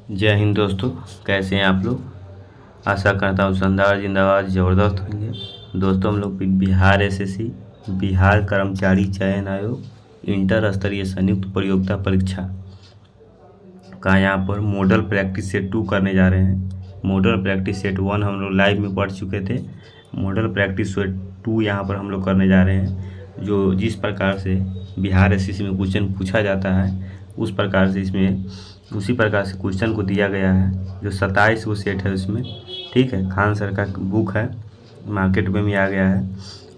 जय हिंद दोस्तों, कैसे हैं आप लोग। आशा करता हूँ शानदार जिंदाबाद ज़बरदस्त होंगे। दोस्तों हम लोग बिहार एसएससी बिहार कर्मचारी चयन आयोग इंटर स्तरीय संयुक्त प्रतियोगिता परीक्षा का यहाँ पर मॉडल प्रैक्टिस सेट 2 करने जा रहे हैं। मॉडल प्रैक्टिस सेट 1 हम लोग लाइव में पढ़ चुके थे। मॉडल प्रैक्टिस सेट 2 यहाँ पर हम लोग करने जा रहे हैं। जो जिस प्रकार से बिहार एसएससी में क्वेश्चन पूछा जाता है उस प्रकार से इसमें उसी प्रकार से क्वेश्चन को दिया गया है। जो 27 वो सेट है उसमें, ठीक है। खान सर का बुक है, मार्केट में भी आ गया है।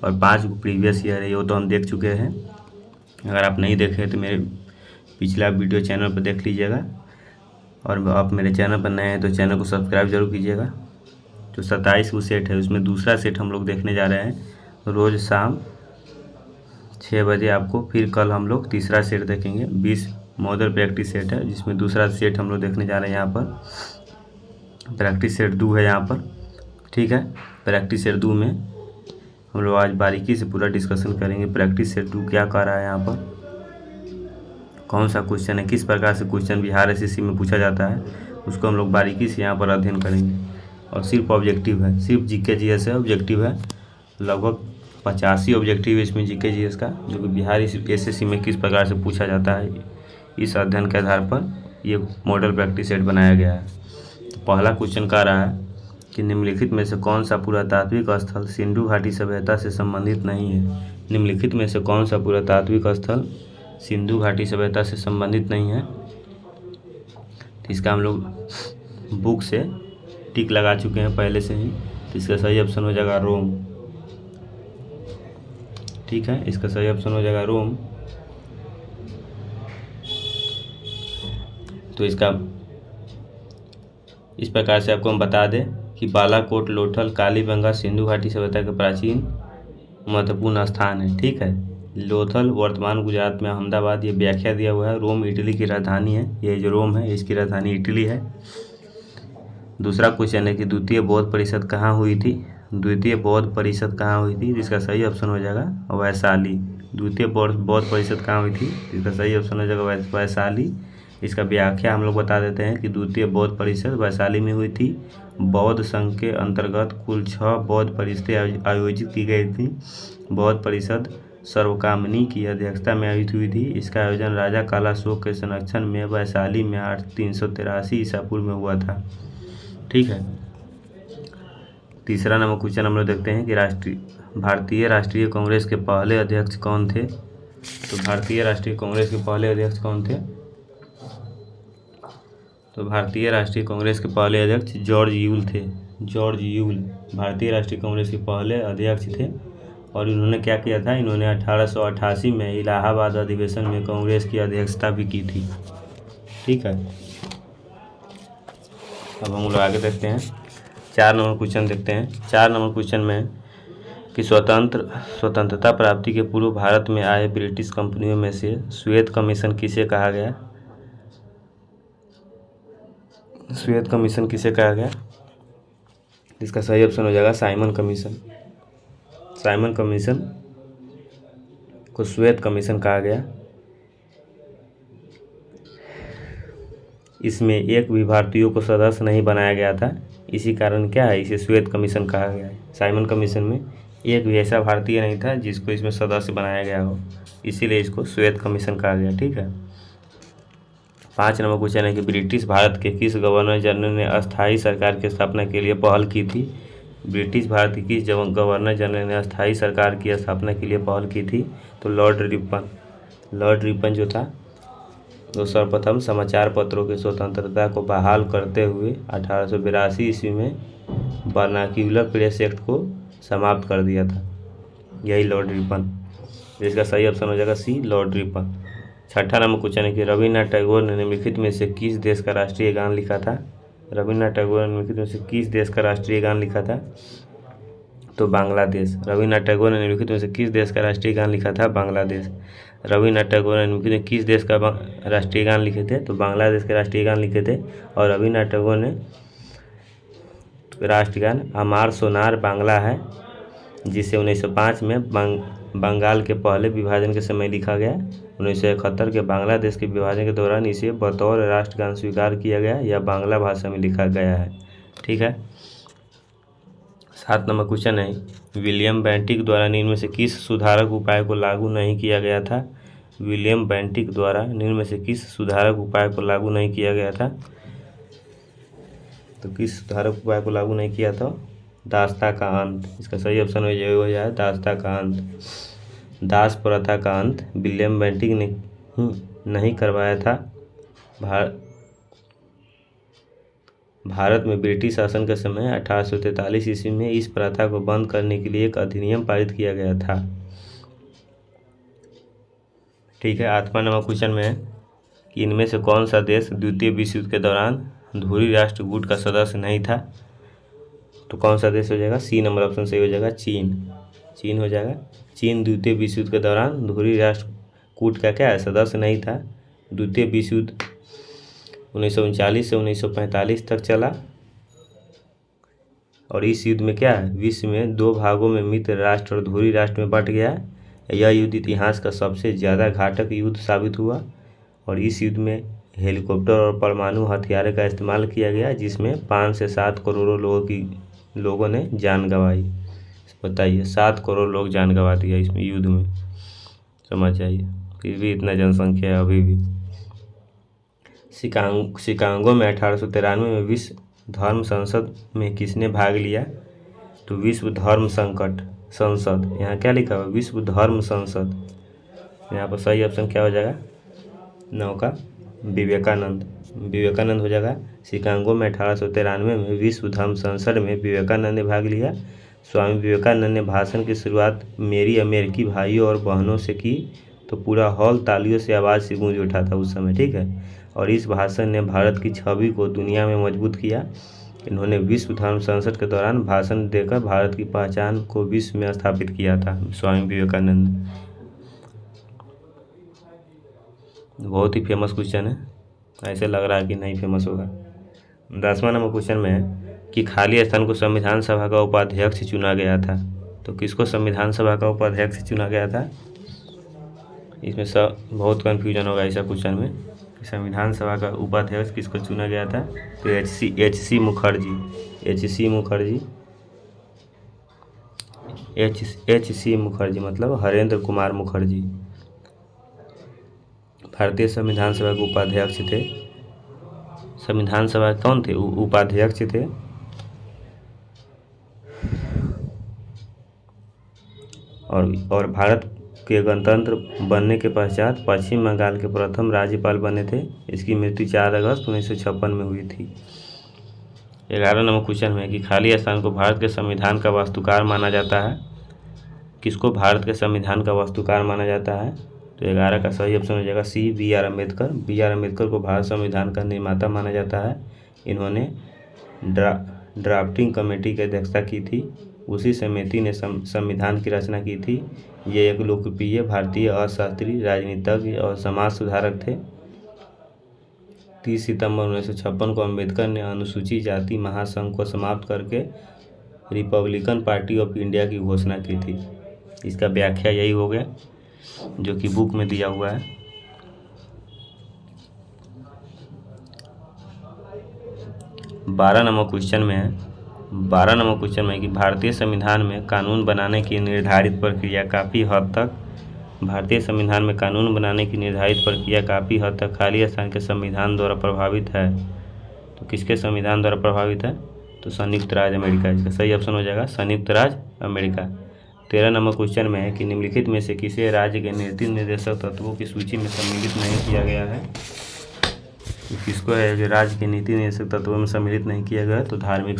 और 5 प्रीवियस ईयर है, वो तो हम देख चुके हैं। अगर आप नहीं देखे तो मेरे पिछला वीडियो चैनल पर देख लीजिएगा। और आप मेरे चैनल पर नए हैं तो चैनल को सब्सक्राइब जरूर कीजिएगा। जो 27 वो सेट है उसमें दूसरा सेट हम लोग देखने जा रहे हैं। रोज़ शाम 6 बजे आपको, फिर कल हम लोग तीसरा सेट देखेंगे। 20 मॉडल प्रैक्टिस सेट है जिसमें दूसरा सेट हम लोग देखने जा रहे हैं। यहाँ पर प्रैक्टिस सेट 2 है यहाँ पर, ठीक है। प्रैक्टिस सेट 2 में हम लोग आज बारीकी से पूरा डिस्कशन करेंगे। प्रैक्टिस सेट 2 क्या कर रहा है, यहाँ पर कौन सा क्वेश्चन है, किस प्रकार से क्वेश्चन बिहार एसएससी में पूछा जाता है, उसको हम लोग बारीकी से यहाँ पर अध्ययन करेंगे। और सिर्फ ऑब्जेक्टिव है, सिर्फ जीके जीएस है, ऑब्जेक्टिव है। लगभग 85 ऑब्जेक्टिव है इसमें जीके जीएस का, जो कि बिहार एसएससी में किस प्रकार से पूछा जाता है। इस अध्ययन के आधार पर ये मॉडल प्रैक्टिस सेट बनाया गया है। तो पहला क्वेश्चन कह रहा है कि निम्नलिखित में से कौन सा पुरातात्विक स्थल सिंधु घाटी सभ्यता से संबंधित नहीं है। निम्नलिखित में से कौन सा पुरातात्विक स्थल सिंधु घाटी सभ्यता से संबंधित नहीं है। तो इसका हम लोग बुक से टिक लगा चुके हैं पहले से ही। तो इसका सही ऑप्शन हो जाएगा रोम, ठीक है। इसका सही ऑप्शन हो जाएगा रोम। तो इसका इस प्रकार से आपको हम बता दें कि बालाकोट, लोथल, कालीबंगा सिंधु घाटी सभ्यता के प्राचीन महत्वपूर्ण स्थान है, ठीक है। लोथल वर्तमान गुजरात में अहमदाबाद, ये व्याख्या दिया हुआ है। रोम इटली की राजधानी है, ये जो रोम है इसकी राजधानी इटली है। दूसरा क्वेश्चन है कि द्वितीय बौद्ध परिषद कहाँ हुई थी। द्वितीय बौद्ध परिषद कहाँ हुई थी, जिसका सही ऑप्शन हो जाएगा वैशाली। द्वितीय बौद्ध परिषद कहाँ हुई थी, जिसका सही ऑप्शन हो जाएगा वैशाली। इसका व्याख्या हम लोग बता देते हैं कि द्वितीय बौद्ध परिषद वैशाली में हुई थी। बौद्ध संघ के अंतर्गत कुल 6 बौद्ध परिषदें आयोजित की गई थी। बौद्ध परिषद सर्वकामनी की अध्यक्षता में आयोजित हुई थी। इसका आयोजन राजा कालाशोक के संरक्षण में वैशाली में 383 ईसा पूर्व में हुआ था, ठीक है। तीसरा नंबर क्वेश्चन हम लोग देखते हैं कि भारतीय राष्ट्रीय कांग्रेस के पहले अध्यक्ष कौन थे। तो भारतीय राष्ट्रीय कांग्रेस के पहले अध्यक्ष कौन थे। तो भारतीय राष्ट्रीय कांग्रेस के पहले अध्यक्ष जॉर्ज यूल थे। जॉर्ज यूल भारतीय राष्ट्रीय कांग्रेस के पहले अध्यक्ष थे। और इन्होंने क्या किया था, इन्होंने 1888 में इलाहाबाद अधिवेशन में कांग्रेस की अध्यक्षता भी की थी, ठीक है। अब हम लोग आगे देखते हैं, 4 नंबर क्वेश्चन देखते हैं। 4 नंबर क्वेश्चन में कि स्वतंत्रता प्राप्ति के पूर्व भारत में आए ब्रिटिश कंपनियों में से श्वेत कमीशन किसे कहा गया। श्वेत कमीशन किसे कहा गया, इसका सही ऑप्शन हो जाएगा साइमन कमीशन। साइमन कमीशन को श्वेत कमीशन कहा गया। इसमें एक भी भारतीयों को सदस्य नहीं बनाया गया था, इसी कारण क्या है इसे श्वेत कमीशन कहा गया है। साइमन कमीशन में एक भी ऐसा भारतीय नहीं था जिसको इसमें सदस्य बनाया गया हो, इसीलिए इसको श्वेत कमीशन कहा गया, ठीक है। 5 नंबर क्वेश्चन है कि ब्रिटिश भारत के किस गवर्नर जनरल ने अस्थायी सरकार की स्थापना के लिए पहल की थी। ब्रिटिश भारत के किस गवर्नर जनरल ने अस्थायी सरकार की स्थापना के लिए पहल की थी। तो लॉर्ड रिपन। लॉर्ड रिपन जो था वो सर्वप्रथम समाचार पत्रों की स्वतंत्रता को बहाल करते हुए 1882 ईस्वी में वर्नाक्यूलर प्रेस एक्ट को समाप्त कर दिया था, यही लॉर्ड रिपन। जिसका सही ऑप्शन हो जाएगा सी, लॉर्ड रिपन। 6ठा नंबर क्वेश्चन है कि रविन्द्रनाथ टैगोर ने निम्नलिखित में से किस देश का राष्ट्रीय गान लिखा था। रविन्द्रनाथ टैगोर ने निम्नलिखित में से किस देश का राष्ट्रीय गान लिखा था। तो बांग्लादेश। रविन्द्रनाथ टैगोर ने निम्नलिखित में से किस देश का राष्ट्रीय गान लिखा था, बांग्लादेश। रविन्द्रनाथ टैगोर ने निम्नलिखित में किस देश का राष्ट्रीय गान लिखे थे, तो बांग्लादेश के राष्ट्रीय गान लिखे थे। और रविन्द्रनाथ टैगोर ने राष्ट्रीय गान अमार सोनार बांग्ला है, जिसे 1905 में बंगाल के पहले विभाजन के समय लिखा गया। 1971 के बांग्लादेश के विभाजन के दौरान इसे बतौर राष्ट्रगान स्वीकार किया गया या बांग्ला भाषा में लिखा गया है। ठीक है। 7 नंबर क्वेश्चन है, विलियम बेंटिक द्वारा निम्न में से किस सुधारक उपाय को लागू नहीं किया गया था? विलियम बेंटिक द्वारा निम्न में से किस सुधारक उपाय को लागू नहीं किया गया था? तो किस सुधारक उपाय को लागू नहीं किया था? दासता का अंत। इसका सही ऑप्शन हो जाए दासता का अंत। दास प्रथा का अंत विलियम बेंटिक ने नहीं करवाया था। भारत में ब्रिटिश शासन के समय 1843 ईस्वी में इस प्रथा को बंद करने के लिए एक अधिनियम पारित किया गया था। ठीक है। 8वां नंबर क्वेश्चन में है कि इनमें से कौन सा देश द्वितीय विश्व युद्ध के दौरान धुरी राष्ट्र गुट का सदस्य नहीं था? तो कौन सा देश हो जाएगा? सी नंबर ऑप्शन सही हो जाएगा, चीन। चीन हो जाएगा। चीन द्वितीय विश्व युद्ध के दौरान धुरी राष्ट्र कूट का क्या है? सदस्य नहीं था। द्वितीय विश्व युद्ध 1939 से 1945 तक चला और इस युद्ध में क्या है? विश्व में 2 भागों में मित्र राष्ट्र और धुरी राष्ट्र में बंट गया। यह युद्ध इतिहास का सबसे ज़्यादा घातक युद्ध साबित हुआ और इस युद्ध में हेलीकॉप्टर और परमाणु हथियार का इस्तेमाल किया गया, जिसमें 5 से 7 करोड़ लोगों ने जान गंवाई। बताइए, 7 करोड़ लोग जान गंवा दिया इसमें युद्ध में, समझ जाइए। फिर भी इतना जनसंख्या है अभी भी। शिकागो में 1893 में विश्व धर्म संसद में किसने भाग लिया? तो विश्व धर्म संसद, यहाँ क्या लिखा हुआ? विश्व धर्म संसद। यहाँ पर सही ऑप्शन क्या हो जाएगा? 9 का विवेकानंद हो जाएगा। शिकागो में 1893 में विश्व धर्म संसद में विवेकानंद ने भाग लिया। स्वामी विवेकानंद ने भाषण की शुरुआत मेरी अमेरिकी भाइयों और बहनों से की, तो पूरा हॉल तालियों से आवाज़ से गूंज उठा था उस समय। ठीक है। और इस भाषण ने भारत की छवि को दुनिया में मजबूत किया। इन्होंने विश्व धर्म संसद के दौरान भाषण देकर भारत की पहचान को विश्व में स्थापित किया था स्वामी विवेकानंद ने। बहुत ही फेमस क्वेश्चन है, ऐसे लग रहा है कि नहीं फेमस होगा। 10वां नंबर क्वेश्चन में है कि खाली स्थान को संविधान सभा का उपाध्यक्ष चुना गया था। तो किसको संविधान सभा का उपाध्यक्ष चुना गया था? इसमें सब बहुत कन्फ्यूजन होगा ऐसा क्वेश्चन में कि संविधान सभा का उपाध्यक्ष किसको चुना गया था? तो एच.सी. मुखर्जी मतलब हरेंद्र कुमार मुखर्जी भारतीय संविधान सभा के उपाध्यक्ष थे। संविधान सभा कौन थे? उपाध्यक्ष थे। और भारत के गणतंत्र बनने के पश्चात पश्चिम बंगाल के प्रथम राज्यपाल बने थे। इसकी मृत्यु 4 अगस्त 1956 में हुई थी। 11 नंबर क्वेश्चन में कि खाली स्थान को भारत के संविधान का वास्तुकार माना जाता है। किसको भारत के संविधान का वास्तुकार माना जाता है? तो 11 का सही ऑप्शन हो जाएगा सी, बी.आर. अम्बेडकर। बी.आर. अम्बेडकर को भारत संविधान का निर्माता माना जाता है। इन्होंने ड्राफ्टिंग कमेटी की अध्यक्षता की थी। उसी समिति ने संविधान की रचना की थी। ये एक लोकप्रिय भारतीय अर्थशास्त्री, राजनीतिज्ञ और समाज सुधारक थे। 30 सितंबर 1956 को अम्बेडकर ने अनुसूचित जाति महासंघ को समाप्त करके रिपब्लिकन पार्टी ऑफ इंडिया की घोषणा की थी। इसका व्याख्या यही हो गया जो कि बुक में दिया हुआ है। बारह नंबर क्वेश्चन में कि भारतीय संविधान में कानून बनाने की निर्धारित प्रक्रिया काफ़ी हद तक खाली स्थान के संविधान द्वारा प्रभावित है। तो किसके संविधान द्वारा प्रभावित है? तो संयुक्त राज्य अमेरिका। इसका सही ऑप्शन हो जाएगा संयुक्त राज्य अमेरिका। 13 नंबर क्वेश्चन में है कि निम्नलिखित में से किसी राज्य के नीति निर्देशक तत्वों की सूची में सम्मिलित नहीं किया गया है? तो किसको है जो राज्य के नीति निर्देशक तत्वों में सम्मिलित नहीं किया गया? तो धार्मिक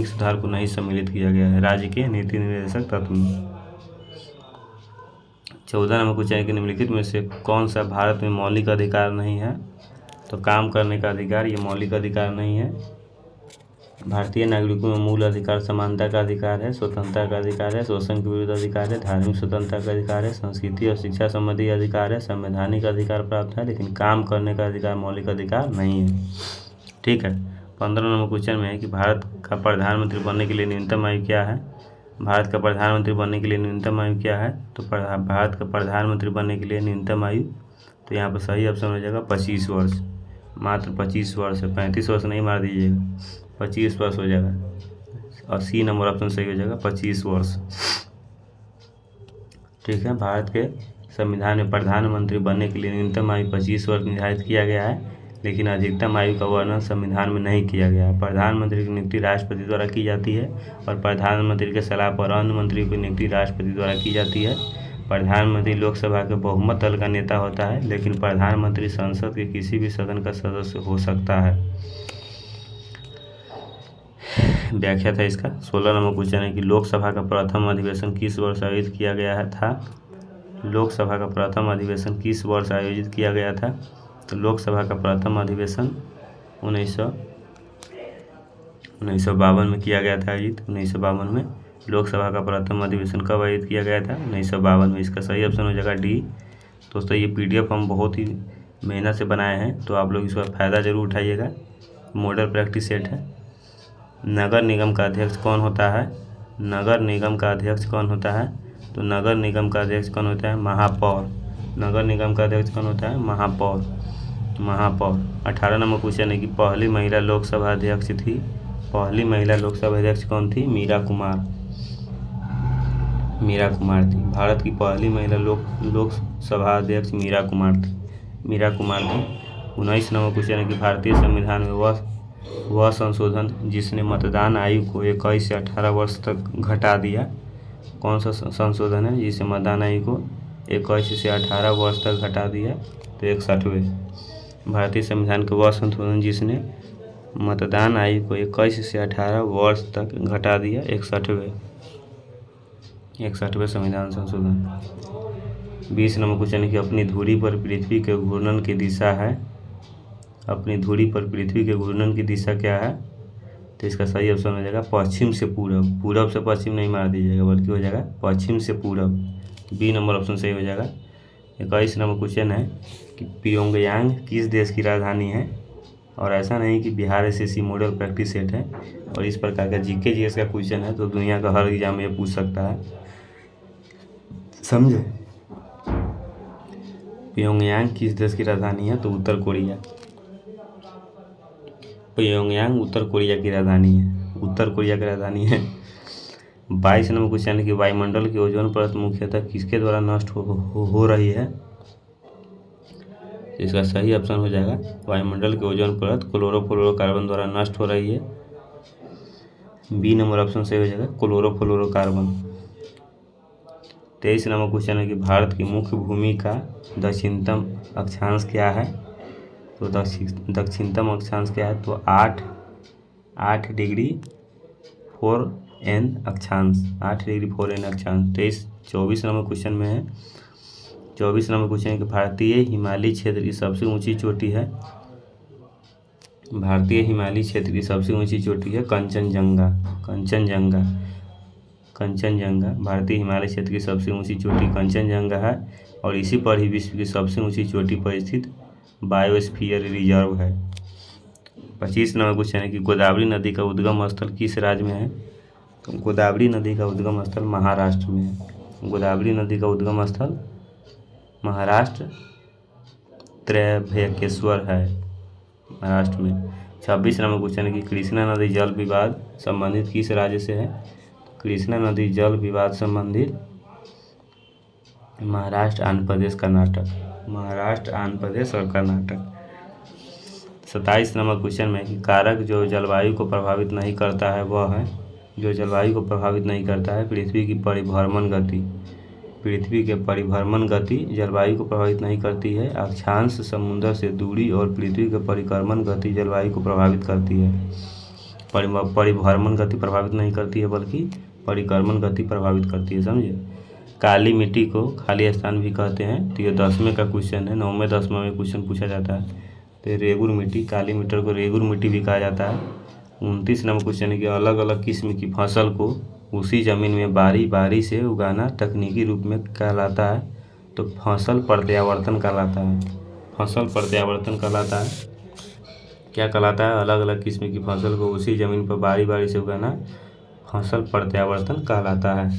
सुधार को नहीं सम्मिलित किया गया है राज्य के नीति निर्देशक तत्व में। 14 नंबर क्वेश्चन है कि निम्नलिखित में से कौन सा भारत में मौलिक अधिकार नहीं है? तो काम करने का अधिकार ये मौलिक अधिकार नहीं है। भारतीय नागरिकों में मूल अधिकार समानता का अधिकार है, स्वतंत्रता का अधिकार है, शोषण के विरुद्ध अधिकार है, धार्मिक स्वतंत्रता का अधिकार है, संस्कृति और शिक्षा संबंधी अधिकार है, संवैधानिक अधिकार प्राप्त है, लेकिन काम करने का अधिकार मौलिक अधिकार नहीं है। ठीक है। 15 नंबर क्वेश्चन में है कि भारत का प्रधानमंत्री बनने के लिए न्यूनतम आयु क्या है? भारत का प्रधानमंत्री बनने के लिए न्यूनतम आयु क्या है? तो भारत का प्रधानमंत्री बनने के लिए न्यूनतम आयु, तो यहाँ पर सही ऑप्शन हो जाएगा 25 वर्ष, मात्र 25 वर्ष है, 35 वर्ष नहीं मार दीजिएगा, 25 वर्ष हो जाएगा और सी नंबर ऑप्शन सही हो जाएगा 25 वर्ष। ठीक है, भारत के संविधान में प्रधानमंत्री बनने के लिए न्यूनतम आयु 25 वर्ष निर्धारित किया गया है, लेकिन अधिकतम आयु का वर्णन संविधान में नहीं किया गया है। प्रधानमंत्री की नियुक्ति राष्ट्रपति द्वारा की जाती है और प्रधानमंत्री के सलाह पर अन्य मंत्रियों की नियुक्ति राष्ट्रपति द्वारा की जाती है। प्रधानमंत्री लोकसभा के बहुमत दल का नेता होता है, लेकिन प्रधानमंत्री संसद के किसी भी सदन का सदस्य हो सकता है। व्याख्या था इसका। 16 नंबर क्वेश्चन है कि लोकसभा का प्रथम अधिवेशन किस वर्ष आयोजित किया गया था? लोकसभा का प्रथम अधिवेशन किस वर्ष आयोजित किया गया था? तो लोकसभा का प्रथम अधिवेशन 1952 में किया गया था आयोजित। 1952 में लोकसभा का प्रथम अधिवेशन कब आयोजित किया गया था? 1952 में। इसका सही ऑप्शन हो जाएगा डी। दोस्तों ये PDF हम बहुत ही मेहनत से बनाए हैं, तो आप लोग इसका फ़ायदा ज़रूर उठाइएगा। मॉडल प्रैक्टिस सेट है। नगर निगम का अध्यक्ष कौन होता है? नगर निगम का अध्यक्ष कौन होता है? तो नगर निगम का अध्यक्ष कौन होता है? महापौर। नगर निगम का अध्यक्ष कौन होता है? महापौर। 18 नंबर क्वेश्चन है कि पहली महिला लोकसभा अध्यक्ष थी। पहली महिला लोकसभा अध्यक्ष कौन थी? मीरा कुमार थी। भारत की पहली महिला लोकसभा अध्यक्ष मीरा कुमार थी। 19 नंबर क्वेश्चन है कि भारतीय संविधान में वह संशोधन जिसने मतदान आयु को 21 से 18 वर्ष तक घटा दिया, कौन सा संशोधन है जिससे मतदान आयु को 21 से 18 वर्ष तक घटा दिया? तो 61वें। भारतीय संविधान के वह संशोधन जिसने मतदान आयु को 21 से 18 वर्ष तक घटा दिया, 61वें संविधान संशोधन। 20 नंबर क्वेश्चन है कि अपनी धुरी पर पृथ्वी के घूर्णन की दिशा है। अपनी धुरी पर पृथ्वी के घूर्णन की दिशा क्या है? तो इसका सही ऑप्शन हो जाएगा पश्चिम से पूरब। पूरब से पश्चिम नहीं मार दीजिएगा, बल्कि हो जाएगा पश्चिम से पूरब। बी नंबर ऑप्शन सही हो जाएगा। 21 नंबर क्वेश्चन है कि प्योंगयांग किस देश की राजधानी है? और ऐसा नहीं कि Bihar SSC model practice set है और इस प्रकार का GK GS का क्वेश्चन है, तो दुनिया का हर एग्जाम में ये पूछ सकता है, समझे। प्योंगयांग किस देश की राजधानी है? तो उत्तर कोरिया। प्योंगयांग उत्तर कोरिया की राजधानी है। 22 नंबर क्वेश्चन है कि वायुमंडल की ओजोन परत मुख्यतः किसके द्वारा नष्ट हो रही है? इसका सही ऑप्शन हो जाएगा वायुमंडल की ओजोन परत क्लोरोफ्लोरोकार्बन द्वारा नष्ट हो रही है। बी नंबर ऑप्शन सही हो जाएगा क्लोरोफ्लोरोकार्बन। 23 नंबर क्वेश्चन है कि भारत की मुख्य भूमि का दक्षिणतम अक्षांश क्या है? तो दक्षिणतम अक्षांश क्या है? तो 8 डिग्री 4 अक्षांश। 24 नंबर क्वेश्चन में है। 24 नंबर क्वेश्चन है कि भारतीय हिमालयी क्षेत्र की सबसे ऊंची चोटी है। भारतीय हिमालयी क्षेत्र की सबसे ऊंची चोटी है कंचनजंगा। भारतीय हिमालय क्षेत्र की सबसे ऊंची चोटी कंचनजंगा है और इसी पर ही विश्व की सबसे ऊंची चोटी पर स्थित बायोस्फीयर रिजर्व है। 25 नंबर क्वेश्चन है कि गोदावरी नदी का उद्गम स्थल किस राज्य में है? तो गोदावरी नदी का उद्गम स्थल महाराष्ट्र में है। गोदावरी नदी का उद्गम स्थल महाराष्ट्र त्र्यंबकेश्वर है, महाराष्ट्र में। 26 नंबर क्वेश्चन है कि कृष्णा नदी जल विवाद संबंधित किस राज्य से है? कृष्णा नदी जल विवाद संबंधित महाराष्ट्र, आंध्र प्रदेश, और कर्नाटक। 27 नंबर क्वेश्चन में कि कारक जो जलवायु को प्रभावित नहीं करता है वह है, जो जलवायु को प्रभावित नहीं करता है पृथ्वी की परिभ्रमण गति। पृथ्वी के परिभ्रमण गति जलवायु को प्रभावित नहीं करती है। अक्षांश समुद्र से दूरी और पृथ्वी के परिक्रमण गति जलवायु को प्रभावित करती है। परिभ्रमण गति प्रभावित नहीं करती है, बल्कि परिक्रमण गति प्रभावित करती है, समझे। काली मिट्टी को खाली स्थान भी कहते हैं, तो ये 10वें का क्वेश्चन है। 9वें 10वें में क्वेश्चन पूछा जाता है। तो रेगुर मिट्टी, काली मिट्टी को रेगुर मिट्टी भी कहा जाता है। 29 नंबर क्वेश्चन है कि अलग अलग किस्म की फसल को उसी ज़मीन में बारी बारी से उगाना तकनीकी रूप में कहलाता है। तो फसल प्रत्यावर्तन कहलाता है। क्या कहलाता है? अलग अलग किस्म की फसल को उसी ज़मीन पर बारी बारी से उगाना फसल प्रत्यावर्तन कहलाता है।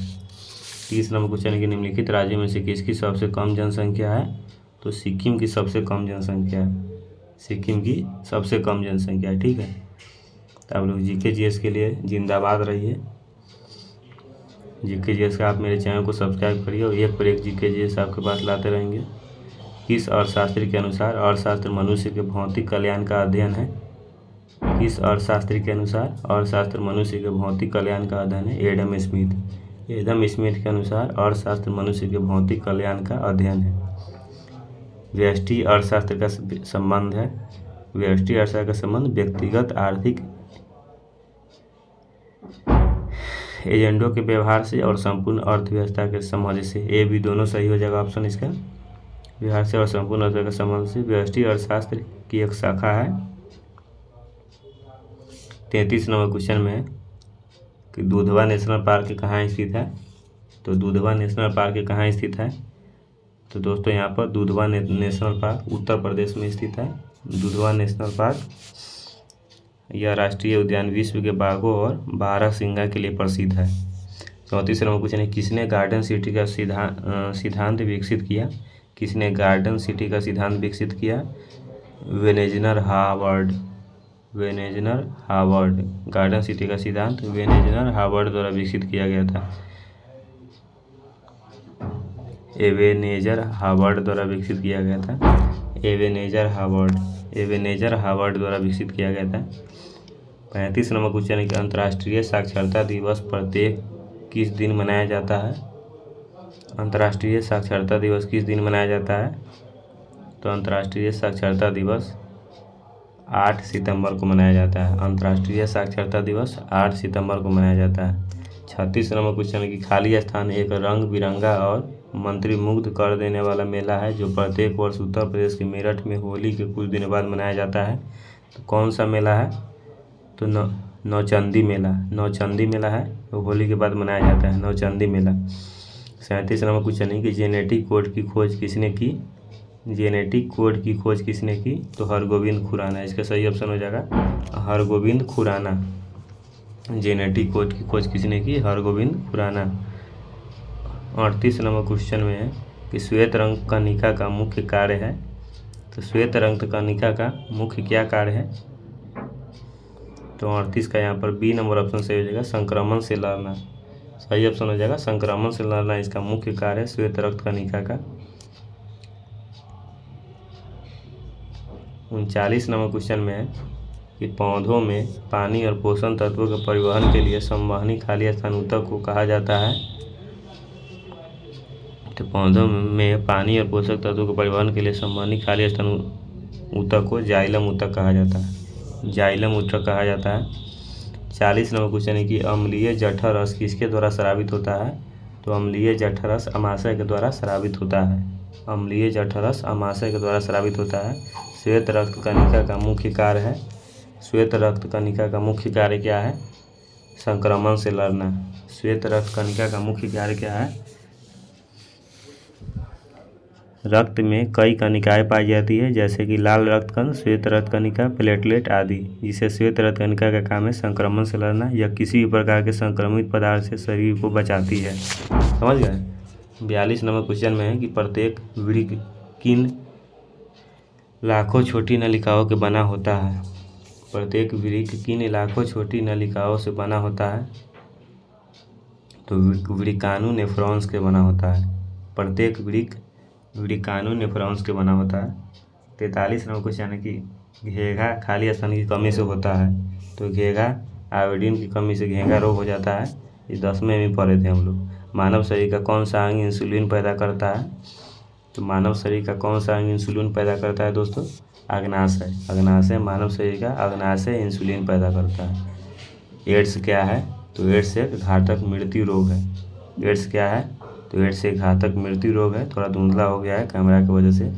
30 नंबर क्वेश्चन है कि निम्नलिखित राज्यों में से किसकी सबसे कम जनसंख्या है? तो सिक्किम की सबसे कम जनसंख्या है, सिक्किम की सबसे कम जनसंख्या है। ठीक है, तो आप लोग जीके जीएस के लिए जिंदाबाद रहिए। जीके जीएस का आप मेरे चैनल को सब्सक्राइब करिए और एक पर एक जीके जीएस आपके पास लाते रहेंगे। किस अर्थशास्त्री के अनुसार अर्थशास्त्र मनुष्य के भौतिक कल्याण का अध्ययन है? किस अर्थशास्त्री के अनुसार अर्थशास्त्र मनुष्य के भौतिक कल्याण का अध्ययन है? Adam Smith. एडम स्मिथ के अनुसार अर्थशास्त्र मनुष्य के भौतिक कल्याण का अध्ययन है। व्यष्टि अर्थशास्त्र का संबंध है, व्यष्टि अर्थशास्त्र का संबंध व्यक्तिगत आर्थिक एजेंडों के व्यवहार से और संपूर्ण अर्थव्यवस्था के समझ से। ए बी दोनों सही हो जाएगा ऑप्शन इसका। व्यवहार से और संपूर्ण अर्थव्यवस्था के संबंध से व्यष्टि अर्थशास्त्र की एक शाखा है। 33 नंबर क्वेश्चन में है कि दुधवा नेशनल पार्क कहाँ स्थित है? तो दुधवा नेशनल पार्क कहाँ स्थित है? तो दोस्तों यहाँ पर दुधवा नेशनल पार्क उत्तर प्रदेश में स्थित है। दुधवा नेशनल पार्क यह राष्ट्रीय उद्यान विश्व के बाघों और बारहसिंगा के लिए प्रसिद्ध है। 34 नंबर क्वेश्चन है किसने गार्डन सिटी का सिद्धांत विकसित किया? किसने गार्डन सिटी का सिद्धांत विकसित किया? वेनेजनर हावर्ड। वेनेजनर हावर्ड। गार्डन सिटी का सिद्धांत वेनेजनर हावर्ड द्वारा विकसित किया गया था। एवेनेजर हावर्ड द्वारा विकसित किया गया था। एवेनेजर हावर्ड द्वारा विकसित किया गया था। 35 नंबर क्वेश्चन है कि अंतर्राष्ट्रीय साक्षरता दिवस प्रत्येक किस दिन मनाया जाता है? अंतर्राष्ट्रीय साक्षरता दिवस किस दिन मनाया जाता है? तो अंतर्राष्ट्रीय साक्षरता दिवस 8 सितंबर को मनाया जाता है। अंतर्राष्ट्रीय साक्षरता दिवस 8 सितंबर को मनाया जाता है। 36 नंबर क्वेश्चन है कि खाली स्थान एक रंग बिरंगा और मंत्रमुग्ध कर देने वाला मेला है जो प्रत्येक वर्ष उत्तर प्रदेश के मेरठ में होली के कुछ दिन बाद मनाया जाता है। तो कौन सा मेला है? तो नौचंदी मेला। नौचंदी मेला है तो होली के बाद मनाया जाता है नौचंदी मेला। 37 नंबर क्वेश्चन है कि जेनेटिक कोड की खोज किसने की? जेनेटिक कोड की खोज किसने की? तो हरगोविंद खुराना। इसका सही ऑप्शन हो जाएगा हरगोविंद खुराना। जेनेटिक कोड की खोज किसने की? हरगोविंद खुराना। 38 नंबर क्वेश्चन में है कि श्वेत रंग कणिका का मुख्य कार्य है। तो श्वेत रंग कणिका का मुख्य क्या कार्य है? तो 38 का यहाँ पर बी नंबर ऑप्शन सही हो जाएगा संक्रमण से लड़ना। सही ऑप्शन हो जाएगा संक्रमण से लड़ना इसका मुख्य कार्य है श्वेत रक्त कणिका का। 39 नंबर क्वेश्चन में है कि पौधों में पानी और पोषण तत्वों के परिवहन के लिए संवहनी खाली स्थान ऊतक को कहा जाता है। तो पौधों में पानी और पोषक तत्वों के परिवहन के लिए संवहनी खाली स्थान ऊतक को जाइलम ऊतक कहा जाता है। जाइलम ऊतक कहा जाता है। 40 नंबर क्वेश्चन है कि अम्लीय जठररस किसके द्वारा स्रावित होता है? तो अम्लीय जठररस अमाशय के द्वारा स्रावित होता है। अम्लीय जठररस अमाशय के द्वारा स्रावित होता है। श्वेत रक्त कणिका का मुख्य कार्य है। श्वेत रक्त कणिका का मुख्य कार्य क्या है? संक्रमण से लड़ना। श्वेत रक्त कणिका का मुख्य कार्य क्या है? रक्त में कई कणिकाएं पाई जाती है जैसे कि लाल रक्त कण, श्वेत रक्त कणिका, प्लेटलेट आदि। जिसे श्वेत रक्त कणिका का काम है संक्रमण से लड़ना या किसी भी प्रकार के संक्रमित पदार्थ से शरीर को बचाती है। समझ गए? 42 नंबर क्वेश्चन में है कि प्रत्येक वृक्क किन लाखों छोटी नलिकाओं के बना होता है? प्रत्येक वृक्क किन लाखों छोटी नलिकाओं से बना होता है? तो वृक्काणु नेफ्रॉन्स के बना होता है। प्रत्येक वृक्क वृक्काणु नेफ्रॉन्स के बना होता है। 43 नंबर क्वेश्चन है कि घेंघा खाली स्थान की कमी से होता है। तो घेंघा आयोडीन की कमी से घेंघा रोग हो जाता है। ये 10वें में पढ़े थे हम लोग। मानव शरीर का कौन सा अंग इंसुलिन पैदा करता है? तो मानव शरीर का कौन सा अंग इंसुलिन पैदा करता है दोस्तों? अग्नाशय। अग्नाशय मानव शरीर का अग्नाशय इंसुलिन पैदा करता है। एड्स क्या है? तो एड्स एक घातक मृत्यु रोग है। एड्स क्या है? तो एड्स एक घातक मृत्यु रोग है। थोड़ा धुंधला हो गया है कैमरा की वजह से।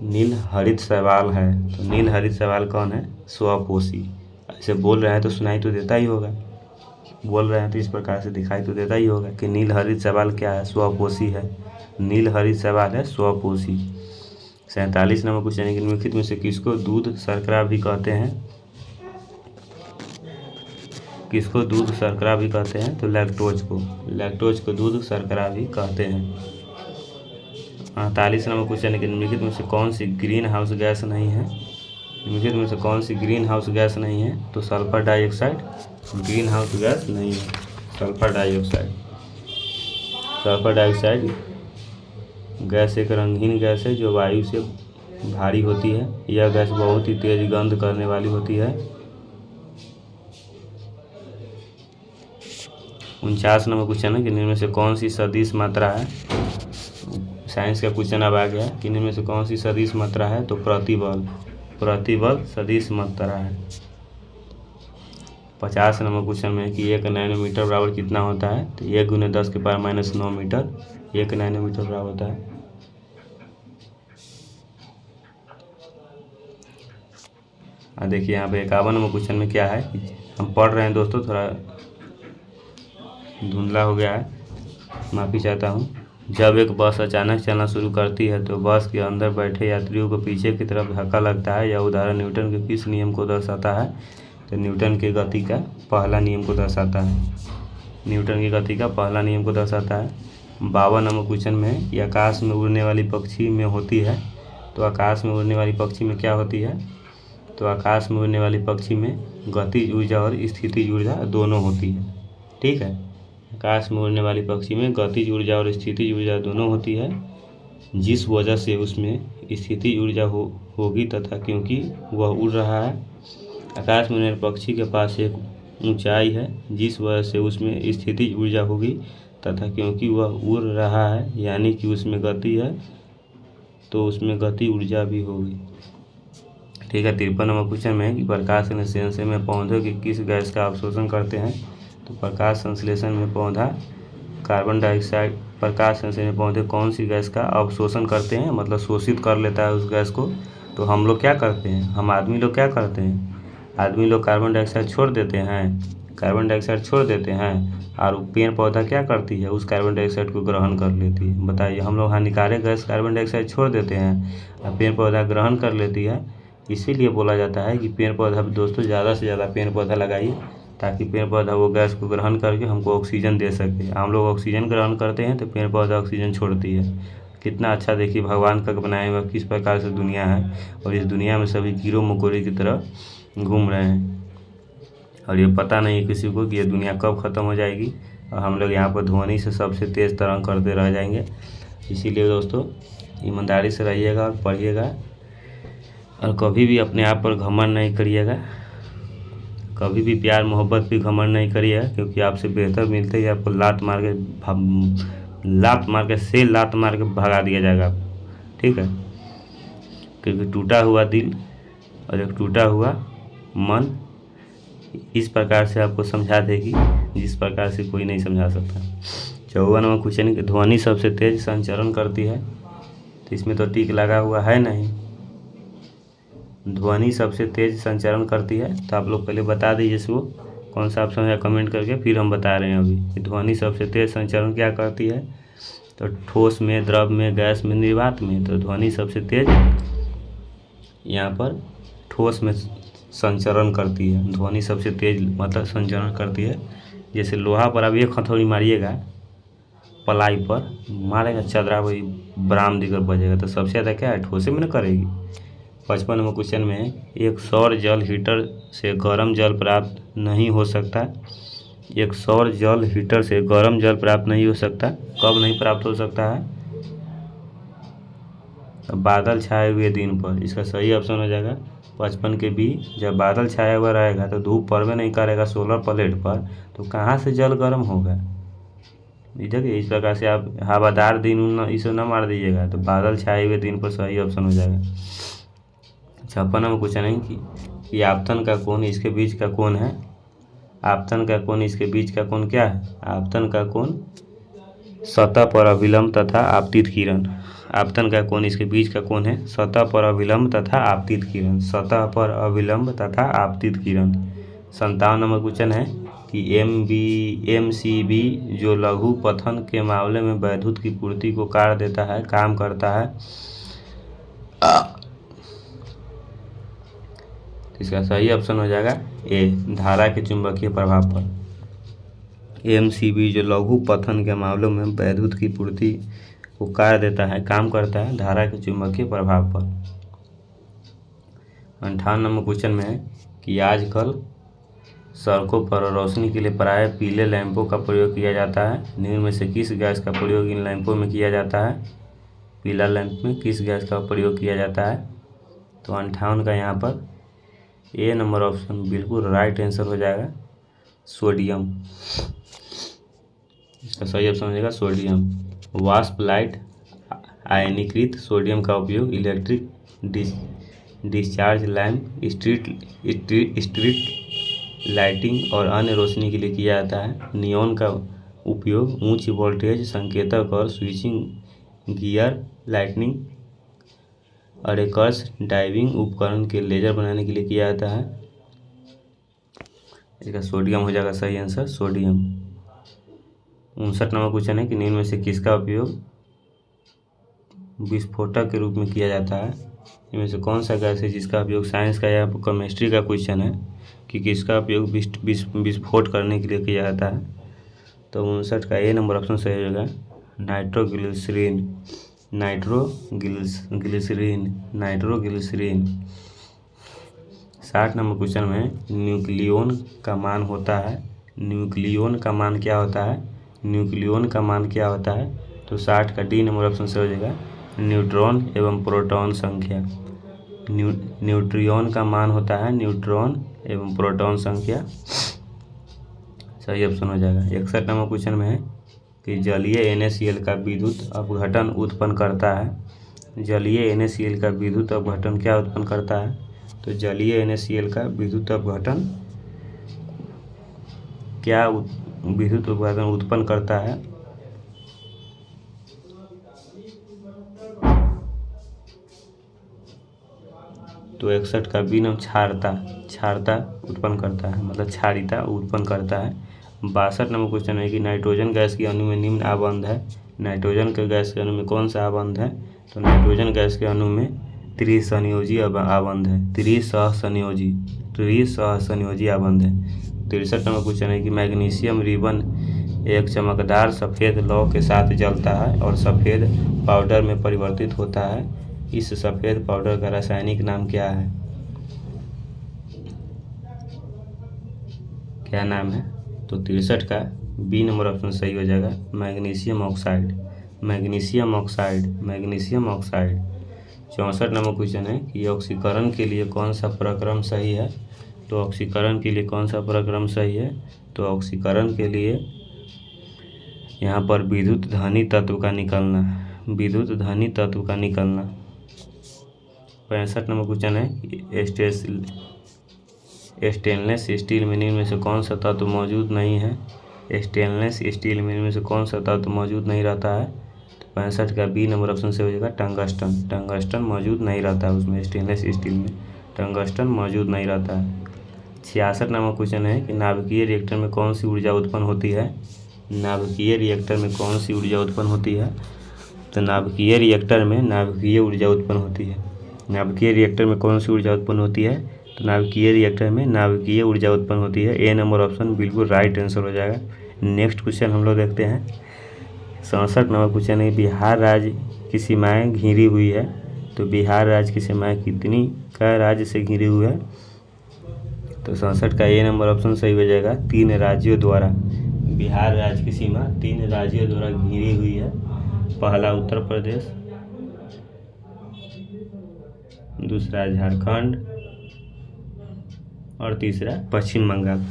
नील हरित शैवाल है। तो नील हरित शैवाल कौन है? स्वपोषी। ऐसे बोल रहे हैं तो सुनाई तो देता ही होगा, बोल रहे हैं तो इस प्रकार से दिखाई तो देता ही होगा कि नील हरित शैवाल क्या है? स्वपोषी है। नील हरित शैवाल है स्वपोषी। 47 नंबर क्वेश्चन है कि निम्नलिखित में से किसको दूध शर्करा भी कहते हैं? किसको दूध शर्करा भी कहते हैं? तो लैक्टोज को दूध शर्करा भी कहते हैं। 48 नंबर क्वेश्चन है कि निम्नलिखित में से कौन सी ग्रीन हाउस गैस नहीं है? निम्नलिखित में से कौन सी ग्रीन हाउस गैस नहीं है? तो sulphur dioxide green house gas नहीं है। सल्फर डाइऑक्साइड गैस एक रंगीन गैस है जो वायु से भारी होती है। यह गैस बहुत ही तेज गंध करने वाली होती है। 49 नंबर क्वेश्चन है कि निम्न में से कौन सी सदिश मात्रा है? साइंस का क्वेश्चन अब आ गया कि निम्न में से कौन सी सदिश मात्रा है? तो प्रतिबल सदिश मात्रा है। 50 नंबर क्वेश्चन में कि 1 नैनोमीटर बराबर कितना होता है? तो 1 × 10⁻⁹ मीटर 1 नैनोमीटर बराबर होता है। देखिए यहाँ पे 51 नंबर क्वेश्चन में क्या है, हम पढ़ रहे हैं दोस्तों, थोड़ा धुंधला हो गया है, माफ़ी चाहता हूँ। जब एक बस अचानक चलना शुरू करती है तो बस के अंदर बैठे यात्रियों को पीछे की तरफ धक्का लगता है। यह उदाहरण न्यूटन के किस नियम को दर्शाता है? तो न्यूटन की गति का पहला नियम को दर्शाता है। 52 नंबर क्वेश्चन में कि आकाश में उड़ने वाली पक्षी में होती है। तो आकाश में उड़ने वाली पक्षी में क्या होती है? तो आकाश में उड़ने वाली पक्षी में गतिज ऊर्जा और स्थितिज ऊर्जा दोनों होती है। ठीक है, आकाश में उड़ने वाली पक्षी में गतिज ऊर्जा और स्थितिज ऊर्जा दोनों होती है, जिस वजह से उसमें स्थितिज ऊर्जा होगी तथा क्योंकि वह उड़ रहा है। आकाश में उड़ने पक्षी के पास एक ऊंचाई है, जिस वजह से उसमें स्थितिज ऊर्जा होगी तथा क्योंकि वह उड़ रहा है यानी कि उसमें गति है तो उसमें गति ऊर्जा भी होगी। ठीक है, 53 नंबर क्वेश्चन में कि प्रकाश संश्लेषण में पौधे की किस गैस का अवशोषण करते हैं? तो प्रकाश संश्लेषण में पौधा कार्बन डाइऑक्साइड, प्रकाश संश्लेषण में पौधे कौन सी गैस का अवशोषण करते हैं, मतलब शोषित कर लेता है उस गैस को। तो हम लोग क्या करते हैं, हम आदमी लोग क्या करते हैं, आदमी लोग कार्बन डाइऑक्साइड छोड़ देते हैं और पेड़ पौधा क्या करती है, उस कार्बन डाइऑक्साइड को ग्रहण कर लेती है। बताइए, हम लोग हानिकारक गैस कार्बन डाइऑक्साइड छोड़ देते हैं और पेड़ पौधा ग्रहण कर लेती है। इसीलिए बोला जाता है कि पेड़ पौधा दोस्तों ज़्यादा से ज़्यादा पेड़ पौधा लगाइए, ताकि पेड़ पौधा वो गैस को ग्रहण करके हमको ऑक्सीजन दे सके। हम लोग ऑक्सीजन ग्रहण करते हैं तो पेड़ पौधा ऑक्सीजन छोड़ती है। कितना अच्छा देखिए भगवान का बनाया हुआ किस प्रकार से दुनिया है, और इस दुनिया में सभी कीड़ों मकोड़े की तरह घूम रहे हैं और ये पता नहीं किसी को कि ये दुनिया कब ख़त्म हो जाएगी और हम लोग यहाँ पर ध्वनि से सबसे तेज़ तरंग करते रह जाएंगे। इसीलिए दोस्तों ईमानदारी से रहिएगा और पढ़िएगा और कभी भी अपने आप पर घमंड नहीं करिएगा, कभी भी प्यार मोहब्बत भी घमंड नहीं करिएगा, क्योंकि आपसे बेहतर मिलते ही आपको लात मार के भगा दिया जाएगा। ठीक है, क्योंकि टूटा हुआ दिल और एक टूटा हुआ मन इस प्रकार से आपको समझा देगी जिस प्रकार से कोई नहीं समझा सकता। 54 नंबर क्वेश्चन की ध्वनि सबसे तेज संचरण करती है। तो इसमें तो टिक लगा हुआ है नहीं, ध्वनि सबसे तेज संचरण करती है। तो आप लोग पहले बता दीजिए इसको कौन सा ऑप्शन है कमेंट करके, फिर हम बता रहे हैं अभी कि ध्वनि सबसे तेज संचरण क्या करती है। तो ठोस में, द्रव में, गैस में, निर्वात में। तो ध्वनि सबसे तेज यहाँ पर ठोस में संचरण करती है। ध्वनि सबसे तेज मतलब संचरण करती है। जैसे लोहा पर अब एक हथौड़ी मारिएगा, पलाई पर मारेगा, चदरा वही बराम दिकर बजेगा, तो सबसे ज़्यादा क्या है, ठोसे में न करेगी। 55 नंबर क्वेश्चन में एक सौर जल हीटर से गर्म जल प्राप्त नहीं हो सकता। एक सौर जल हीटर से गर्म जल प्राप्त नहीं हो सकता। कब नहीं प्राप्त हो सकता है? बादल छाए हुए दिन पर। इसका सही ऑप्शन हो जाएगा 55 के बी। जब बादल छाया हुआ रहेगा तो धूप पड़वे नहीं करेगा सोलर प्लेट पर, तो कहाँ से जल गर्म होगा। देखिए इस प्रकार से आप हवादार दिन इसे न मार दीजिएगा, तो बादल छाए हुए दिन पर सही ऑप्शन हो जाएगा। 56 नंबर क्वेश्चन है कि आपतन का कोण इसके बीच का कोण है। आपतन का कोण इसके बीच का कोण क्या है? आपतन का कोण सतह पर अभिलंब तथा आपतित किरण। आपतन का कोण इसके बीच का कोण है सतह पर अभिलंब तथा आपतित किरण। सतह पर अभिलंब तथा आपतित किरण। 57 नंबर क्वेश्चन है कि MCB जो लघु पथन के मामले में वैद्युत की पूर्ति को काट देता है, काम करता है। इसका सही ऑप्शन हो जाएगा ए, धारा के चुंबकीय प्रभाव पर। एमसीबी जो लघु पथन के मामलों में वैद्युत की पूर्ति को कार्य देता है, काम करता है धारा के चुंबकीय प्रभाव पर। 58 नंबर क्वेश्चन में है कि आजकल सड़कों पर रोशनी के लिए प्रायः पीले लैंपों का प्रयोग किया जाता है, निम्न में से किस गैस का प्रयोग इन लैंपों में किया जाता है? पीला लैंप में किस गैस का प्रयोग किया जाता है? तो 58 का यहाँ पर ए नंबर ऑप्शन बिल्कुल राइट आंसर हो जाएगा, सोडियम। इसका सही ऑप्शन हो जाएगा सोडियम। वाष्प लाइट आयनीकृत सोडियम का उपयोग electric discharge lamp, street lighting और अन्य रोशनी के लिए किया जाता है। नियॉन का उपयोग उच्च वोल्टेज संकेतक और स्विचिंग गियर लाइटनिंग और एकर्स ड्राइविंग उपकरण के लेजर बनाने के लिए किया जाता है। इसका सोडियम हो जाएगा सही आंसर, सोडियम। 59 नंबर क्वेश्चन है कि निम्न में से किसका उपयोग विस्फोटक के रूप में किया जाता है? इनमें से कौन सा गैस है जिसका उपयोग, साइंस का या केमिस्ट्री का क्वेश्चन है कि किसका उपयोग विस्फोट करने के लिए किया जाता है? तो 59 का ए नंबर ऑप्शन सही होगा, नाइट्रोग्लिसरीन। नाइट्रोग्लिसरीन। 60 नंबर क्वेश्चन में न्यूक्लियॉन का मान होता है, न्यूक्लियॉन का मान क्या होता है? न्यूक्लियॉन का मान क्या होता है? तो 60 का डी नंबर ऑप्शन से हो जाएगा, न्यूट्रॉन एवं प्रोटॉन संख्या। न्यूट्रियॉन का मान होता है न्यूट्रॉन एवं प्रोटॉन संख्या, सही ऑप्शन हो जाएगा। 61 नंबर क्वेश्चन में है कि जलीय NaCl का विद्युत अपघटन उत्पन्न करता है। जलीय NaCl का विद्युत अपघटन क्या उत्पन्न करता है? तो जलीय NaCl का विद्युत अपघटन क्या विद्युत अपघटन उत्पन्न करता है? तो 61 का बी नाम क्षारता उत्पन्न करता है, मतलब क्षारिता उत्पन्न करता है। 62 नंबर क्वेश्चन है कि नाइट्रोजन गैस के अणु में निम्न आबंध है। नाइट्रोजन के गैस के अणु में कौन सा आबंध है? तो नाइट्रोजन गैस के अणु में त्रिसंयोजी आबंध है, त्रिसहसंयोजी आबंध है। 63 नंबर क्वेश्चन है कि मैग्नीशियम रिबन एक चमकदार सफ़ेद लौ के साथ जलता है और सफ़ेद पाउडर में परिवर्तित होता है। इस सफ़ेद पाउडर का रासायनिक नाम क्या है? क्या नाम है? तो 63 का बी नंबर ऑप्शन सही हो जाएगा, मैग्नीशियम ऑक्साइड। 64 नंबर क्वेश्चन है कि ऑक्सीकरण के लिए कौन सा प्रक्रम सही है? तो ऑक्सीकरण के लिए कौन सा प्रक्रम सही है? तो ऑक्सीकरण के लिए यहाँ पर विद्युत धनी तत्व का निकलना। 65 नंबर क्वेश्चन है स्टेनलेस स्टील में निम्न में से कौन सा तत्व मौजूद नहीं है? स्टेनलेस स्टील में निम्न में से कौन सा तत्व मौजूद नहीं रहता है? तो 65 का बी नंबर ऑप्शन से हो जाएगा, टंगस्टन मौजूद नहीं रहता है उसमें, स्टेनलेस स्टील में टंगस्टन मौजूद नहीं रहता है। 66 नंबर क्वेश्चन है कि नाभिकीय रिएक्टर में कौन सी ऊर्जा उत्पन्न होती है? नाभिकीय रिएक्टर में कौन सी ऊर्जा उत्पन्न होती है? तो नाभिकीय रिएक्टर में नाभिकीय ऊर्जा उत्पन्न होती है। नाभिकीय रिएक्टर में कौन सी ऊर्जा उत्पन्न होती है? तो नाभिकीय रिएक्टर में नाभिकीय ऊर्जा उत्पन्न होती है। ए नंबर ऑप्शन बिल्कुल राइट आंसर हो जाएगा। नेक्स्ट क्वेश्चन हम लोग देखते हैं। 67 नंबर क्वेश्चन है, बिहार राज्य की सीमाएँ घिरी हुई है। तो बिहार राज्य की सीमाएँ कितनी का राज्य से घिरी हुई है? तो 67 का ए नंबर ऑप्शन सही हो जाएगा, 3 राज्यों द्वारा। बिहार राज्य की सीमा 3 राज्यों द्वारा घिरी हुई है। पहला उत्तर प्रदेश, दूसरा झारखंड और तीसरा पश्चिम बंगाल।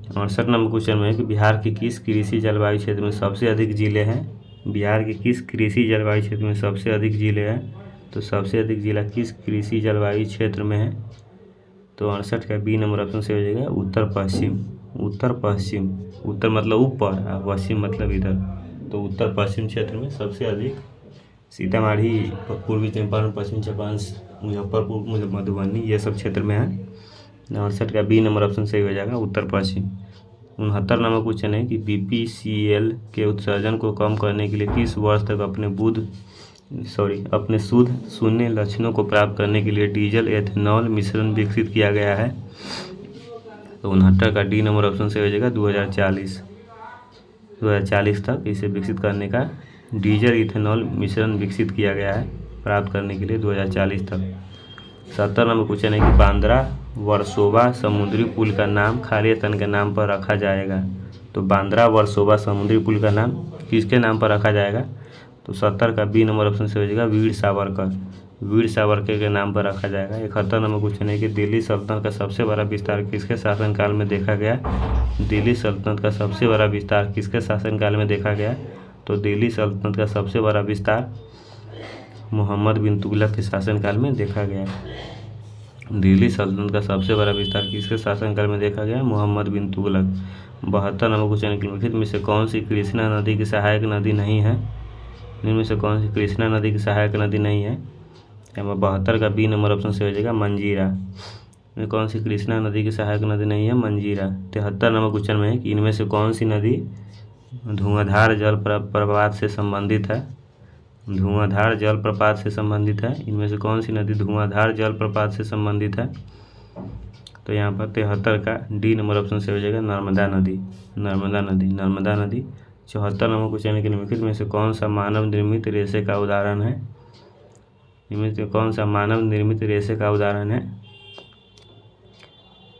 68 नंबर क्वेश्चन में है कि बिहार के किस कृषि जलवायु क्षेत्र में सबसे अधिक जिले हैं? बिहार के किस कृषि जलवायु क्षेत्र में सबसे अधिक जिले हैं? तो सबसे अधिक जिला किस कृषि जलवायु क्षेत्र में है? तो 68 का बी नंबर ऑप्शन से हो जाएगा, उत्तर पश्चिम। उत्तर मतलब ऊपर और पश्चिम मतलब इधर। तो उत्तर पश्चिम क्षेत्र में सबसे अधिक सीतामढ़ी, पूर्वी चंपारण, पश्चिम चंपारण, मुजफ्फरपुर, मधुबनी, ये सब क्षेत्र में है। 68 का बी नंबर ऑप्शन सही हो जाएगा, उत्तर पश्चिम। 69 नंबर क्वेश्चन है कि BPCL के उत्सर्जन को कम करने के लिए किस वर्ष तक अपने बुध अपने शुद्ध शून्य लक्षणों को प्राप्त करने के लिए डीजल एथेनॉल मिश्रण विकसित किया गया है। तो 69 का डी नंबर ऑप्शन से हो जाएगा 2040 तक इसे विकसित करने का डीजल इथेनॉल मिश्रण विकसित किया गया है प्राप्त करने के लिए 2040 तक। 70 नंबर क्वेश्चन है कि बांद्रा वर्सोवा समुद्री पुल का नाम खाली स्थान के नाम पर रखा जाएगा। तो बांद्रा वर्सोवा समुद्री पुल का नाम किसके नाम पर रखा जाएगा? तो 70 का बी नंबर ऑप्शन से हो जाएगा वीर सावरकर के नाम पर रखा जाएगा। 71 नंबर क्वेश्चन है कि दिल्ली सल्तनत का सबसे बड़ा विस्तार किसके शासनकाल में देखा गया? दिल्ली सल्तनत का सबसे बड़ा विस्तार किसके शासनकाल में देखा गया? तो दिल्ली सल्तनत का सबसे बड़ा विस्तार मोहम्मद बिन तुगलक के शासनकाल में देखा गया। दिल्ली सल्तनत का सबसे बड़ा विस्तार किसके शासनकाल में देखा गया? मोहम्मद बिन तुगलक। 72 नंबर क्वेश्चन निम्नलिखित में से कौन सी कृष्णा नदी की सहायक नदी नहीं है? इनमें से कौन सी कृष्णा नदी की सहायक नदी नहीं है? 72 का बी नंबर ऑप्शन से हो जाएगा मंजीरा। में कौन सी कृष्णा नदी की सहायक नदी नहीं है? मंजीरा। 73 नंबर क्वेश्चन में है कि इनमें से कौन सी नदी धुआंधार जल प्रपात से संबंधित है? धुआंधार जल प्रपात से संबंधित है। इनमें से कौन सी नदी धुआंधार जल प्रपात से संबंधित है? तो यहाँ पर 73 का डी नंबर ऑप्शन से हो जाएगा नर्मदा नदी। 74 नंबर क्वेश्चन के निम्नलिखित में से कौन सा मानव निर्मित रेशे का उदाहरण है? इनमें से कौन सा मानव निर्मित रेशे का उदाहरण है?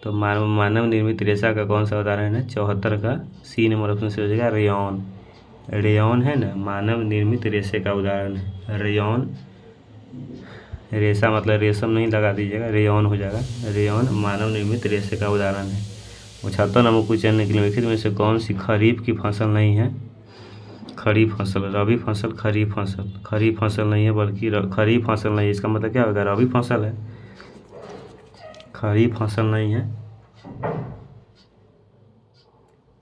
तो मानव निर्मित रेशा का कौन सा उदाहरण है? 74 का सी नंबर ऑप्शन से हो जाएगा रेयॉन है ना, मानव निर्मित रेशे का उदाहरण है रेयॉन। रेशा मतलब रेशम नहीं लगा दीजिएगा, रेयॉन हो जाएगा। रेयॉन मानव निर्मित रेशे का उदाहरण है। 76 नंबर क्वेश्चन निम्नलिखित में से कौन सी खरीफ की फसल नहीं है? खरीफ फसल, रबी फसल, खरीफ फसल नहीं है, बल्कि खरीफ फसल नहीं है। इसका मतलब क्या होगा? रबी फसल है, खरीफ फसल नहीं है।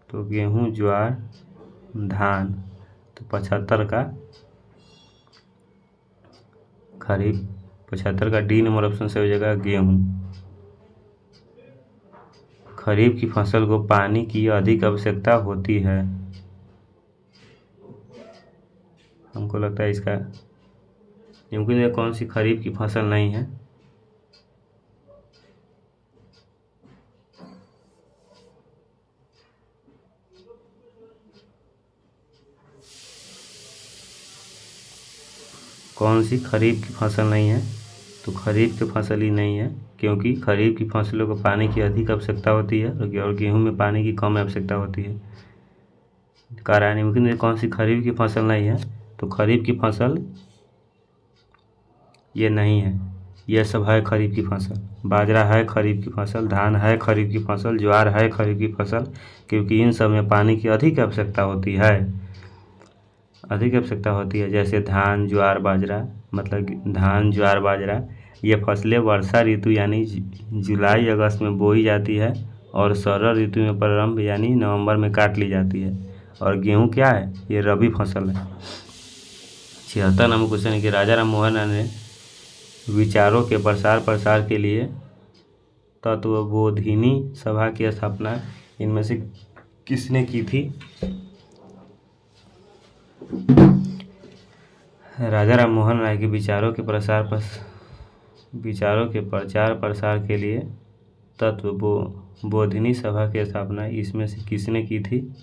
तो गेहूं, ज्वार, धान। तो 75 का खरीफ, 75 का डी नंबर ऑप्शन से हो जाएगा गेहूं। खरीफ की फसल को पानी की अधिक आवश्यकता होती है। हमको लगता है इसका क्योंकि कौन सी खरीफ की फसल नहीं है? कौन सी खरीफ की फसल नहीं है? तो खरीफ की फसल ही नहीं है, क्योंकि खरीफ की फसलों को पानी की अधिक आवश्यकता होती है और गेहूं में पानी की कम आवश्यकता होती है। निम्नलिखित कौन सी खरीफ की फसल नहीं है? तो खरीफ की फसल ये नहीं है, यह सब है खरीफ की फसल। बाजरा है खरीफ की फसल, धान है खरीफ की फसल, ज्वार है खरीफ की फसल, क्योंकि इन सब में पानी की अधिक आवश्यकता होती है। जैसे धान, ज्वार, बाजरा, मतलब धान, ज्वार, बाजरा ये फसलें वर्षा ऋतु यानी जुलाई अगस्त में बोई जाती है और शरद ऋतु में प्रारंभ यानी नवंबर में काट ली जाती है। और गेहूं क्या है? ये रबी फसल है। 76 नंबर क्वेश्चन है कि राजा राम मोहन राय ने विचारों के प्रसार के लिए तत्वबोधिनी सभा की स्थापना इनमें से किसने की थी? राजा राम मोहन राय के विचारों के प्रचार प्रसार के लिए तत्वबोधिनी सभा की स्थापना इसमें से किसने की थी?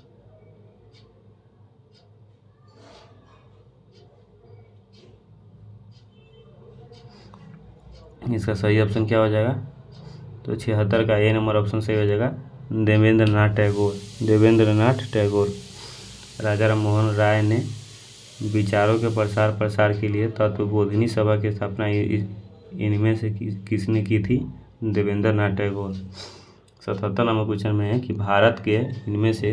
इसका सही ऑप्शन क्या हो जाएगा? तो 76 का ए नंबर ऑप्शन सही हो जाएगा देवेंद्रनाथ टैगोर। राजा राम मोहन राय ने विचारों के प्रसार के लिए तत्वबोधिनी सभा की स्थापना इनमें से किसने की थी? देवेंद्रनाथ टैगोर। 77 नंबर क्वेश्चन में है कि भारत के इनमें से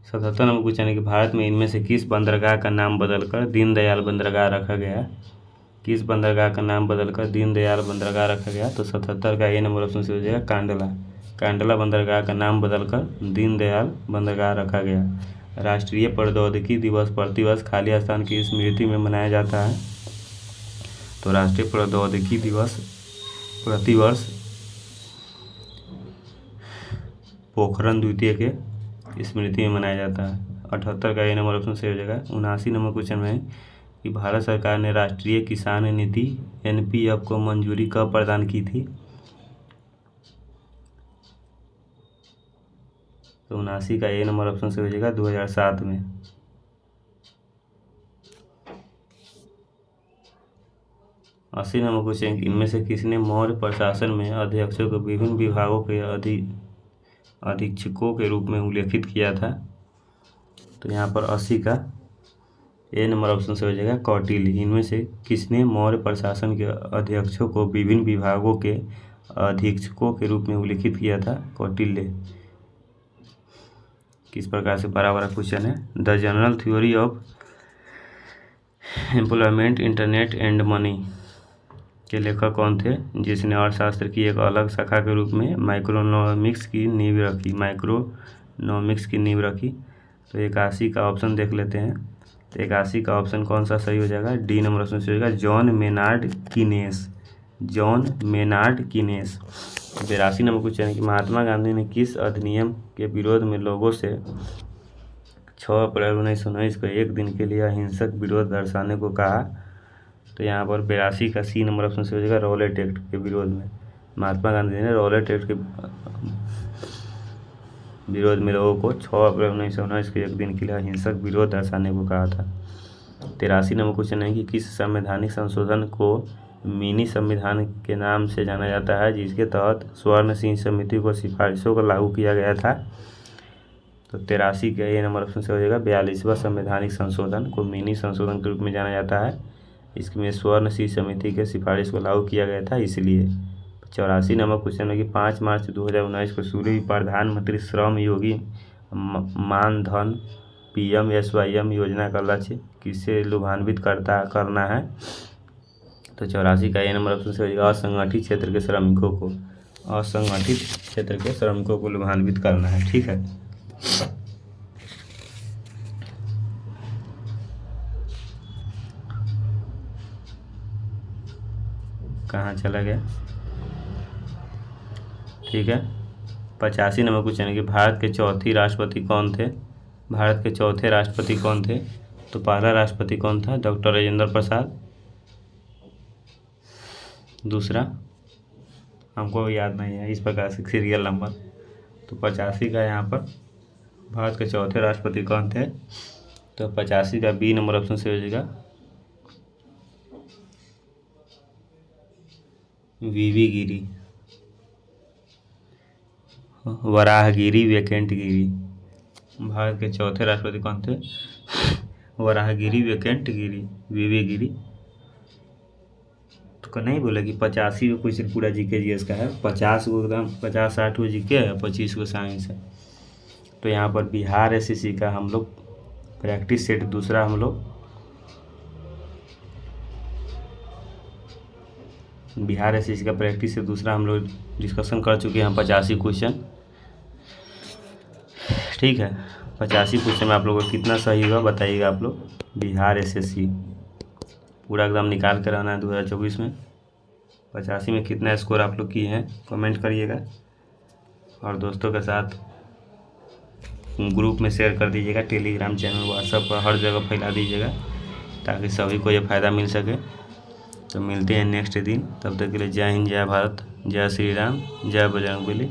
77 नंबर क्वेश्चन है कि भारत में इनमें से किस बंदरगाह का नाम बदलकर दीनदयाल बंदरगाह रखा गया? किस बंदरगाह का नाम बदलकर दीनदयाल बंदरगाह रखा गया? तो 77 का ए नंबर ऑप्शन से हो जाएगा कांडला बंदरगाह का नाम बदलकर दीनदयाल बंदरगाह रखा गया। राष्ट्रीय प्रौद्योगिकी दिवस प्रतिवर्ष खाली स्थान की स्मृति में मनाया जाता है। तो राष्ट्रीय प्रौद्योगिकी दिवस प्रतिवर्ष पोखरण द्वितीय के स्मृति में मनाया जाता है। 78 का ए नंबर ऑप्शन सही हो जाएगा। 79 नंबर क्वेश्चन में है कि भारत सरकार ने राष्ट्रीय किसान नीति NPF को मंजूरी कब प्रदान की थी? तो 79 का ए नंबर ऑप्शन सही हो जाएगा 2007 में। 80 नंबर क्वेश्चन, इनमें से किसने मौर्य प्रशासन में अध्यक्षों को विभिन्न विभागों के अधीक्षकों के रूप में उल्लेखित किया था? तो यहाँ पर 80 का ए नंबर ऑप्शन से हो जाएगा कौटिल्य। इनमें से किसने मौर्य प्रशासन के अध्यक्षों को विभिन्न विभागों के अधीक्षकों के रूप में उल्लेखित किया था? कौटिल्य। किस प्रकार से बड़ा क्वेश्चन है। The general theory of employment internet and money के लेखक कौन थे, जिसने अर्थशास्त्र की एक अलग शाखा के रूप में माइक्रोनॉमिक्स की नींव रखी? तो 81 का ऑप्शन देख लेते हैं। तो 81 का ऑप्शन कौन सा सही हो जाएगा? डी नंबर ऑप्शन सही हो जाएगा John Maynard kinase. 82 number question है कि महात्मा गांधी ने किस अधिनियम के विरोध में लोगों से 6 अप्रैल 1919 को एक दिन के लिए अहिंसक विरोध दर्शाने को कहा? तो यहाँ पर 82 का सी नंबर ऑप्शन से हो जाएगा रॉलेट एक्ट के विरोध में। महात्मा गांधी ने रॉलेट एक्ट के विरोध में लोगों को 6 अप्रैल 1919 को एक दिन के लिए अहिंसक विरोध दर्शाने को कहा था। 83 नंबर क्वेश्चन है कि किस संवैधानिक संशोधन को मिनी संविधान के नाम से जाना जाता है, जिसके तहत स्वर्ण सिंह समिति को सिफारिशों को लागू किया गया था? तो 83 का ये नंबर ऑप्शन से हो जाएगा 42वां संवैधानिक संशोधन को मिनी संशोधन के रूप में जाना जाता है। इसमें स्वर्ण सिंह समिति के सिफारिश को लागू किया गया था इसलिए। 84 नंबर क्वेश्चन है कि 5 मार्च 2019 को शुरू हुई प्रधानमंत्री श्रम योगी मानधन PMSYM योजना का लक्ष्य किसे लाभान्वित करना है? तो 84 का ए नंबर ऑप्शन से हो जाएगा असंगठित क्षेत्र के श्रमिकों को लाभान्वित करना है। ठीक है। कहाँ चला गया? ठीक है। 85 नंबर क्वेश्चन है कि भारत के चौथे राष्ट्रपति कौन थे? तो पहला राष्ट्रपति कौन था? डॉक्टर राजेंद्र प्रसाद। दूसरा हमको याद नहीं है इस प्रकार से सीरियल नंबर। तो 85 का यहाँ पर भारत के चौथे राष्ट्रपति कौन थे? तो 85 का बी नंबर ऑप्शन से हो जाएगा VV गिरी, वराहगिरी वेकेंट गिरी। भारत के चौथे राष्ट्रपति कौन थे? वराहगिरी वेकेंट गिरी, VV गिरी। तो नहीं बोले कि 85 को क्वेश्चन पूरा जीके जीएस का है, 50 को एकदम 50-60 को जीके है, 25 को साइंस है। तो यहाँ पर बिहार SSC का हम लोग प्रैक्टिस सेट दूसरा हम लोग डिस्कशन कर चुके हैं 85 क्वेश्चन। ठीक है। 85 क्वेश्चन में आप लोगों को कितना सही हुआ बताइएगा आप लोग। बिहार SSC पूरा एकदम निकाल कर आना है 2024 में। 85 में कितना स्कोर आप लोग किए हैं कमेंट करिएगा, और दोस्तों के साथ ग्रुप में शेयर कर दीजिएगा, टेलीग्राम चैनल व्हाट्सएप पर हर जगह फैला दीजिएगा ताकि सभी को ये फ़ायदा मिल सके। तो मिलते हैं नेक्स्ट दिन, तब तक के लिए जय हिंद, जय भारत, जय श्री राम, जय बजरंगबली,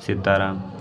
सीताराम।